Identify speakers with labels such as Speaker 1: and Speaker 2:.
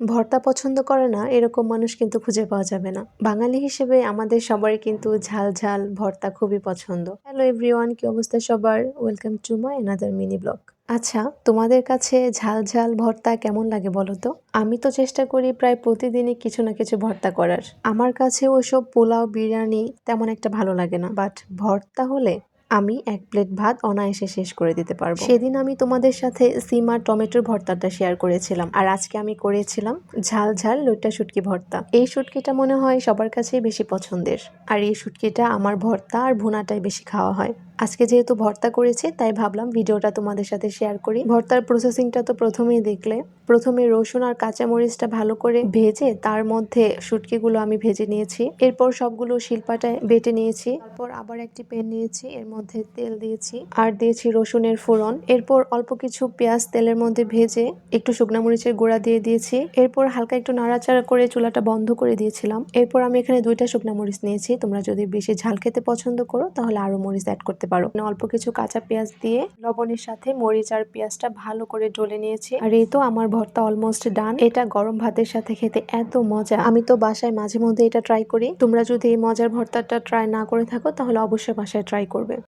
Speaker 1: ভর্তা পছন্দ করে না এরকম মানুষ কিন্তু খুঁজে পাওয়া যাবে না। বাঙালি হিসেবে আমাদের সবারই কিন্তু ঝাল ঝাল ভর্তা খুবই পছন্দ। হ্যালো এভরিওয়ান, কি অবস্থা সবার? Welcome to my another mini blog. আচ্ছা, তোমাদের কাছে ঝাল ঝাল ভর্তা কেমন লাগে বলো তো? আমি তো চেষ্টা করি প্রায় প্রতিদিনই কিছু না কিছু ভর্তা করার। আমার কাছে ওসব পোলাও বিরিয়ানি তেমন একটা ভালো লাগে না, বাট ভর্তা হলে আমি 1 প্লেট ভাত অনায়াসে শেষ করে দিতে পারবো। সেদিন আমি তোমাদের সাথে সিম আর টমেটোর ভর্তাটা শেয়ার করেছিলাম, আর আজকে আমি করেছিলাম ঝাল ঝাল লইট্টা শুটকি ভর্তা। এই শুটকিটা মনে হয় সবার কাছেই বেশি পছন্দের, আর এই শুটকিটা আমার ভর্তা আর ভুনাটাই বেশি খাওয়া হয়। আজকে যেহেতু ভর্তা করেছি তাই ভাবলাম ভিডিওটা তোমাদের সাথে শেয়ার করি। ভর্তার প্রসেসিংটা তো প্রথমেই দেখলে। প্রথমে রসুন আর কাঁচামরিচটা ভালো করে ভেজে তার মধ্যে শুটকিগুলো আমি ভেজে নিয়েছি। এরপর সবগুলো শিলপাটায় বেটে নিয়েছি। তারপর আবার একটি প্যান নিয়েছি, এর মধ্যে তেল দিয়েছি আর দিয়েছি রসুনের ফোড়ন। এরপর অল্প কিছু পেঁয়াজ তেলের মধ্যে ভেজে একটু শুকনা মরিচের গুঁড়া দিয়ে দিয়েছি। এরপর হালকা একটু নাড়াচাড়া করে চুলাটা বন্ধ করে দিয়েছিলাম। এরপর আমি এখানে 2টা শুকনা মরিচ নিয়েছি। তোমরা যদি বেশি ঝাল খেতে পছন্দ করো তাহলে আরো মরিচ অ্যাড করতে পারো। অল্প কিছু কাঁচা পেঁয়াজ দিয়ে লবণের সাথে মরিচ আর পেঁয়াজটা ভালো করে ডলে নিয়েছি। আর এই তো আমার ভর্তা অলমোস্ট ডান। এটা গরম ভাতের সাথে খেতে এত মজা। আমি তো বাসায় মাঝে মধ্যে এটা ট্রাই করি। তোমরা যদি এই মজার ভর্তাটা ট্রাই না করে থাকো তাহলে অবশ্যই বাসায় ট্রাই করবে।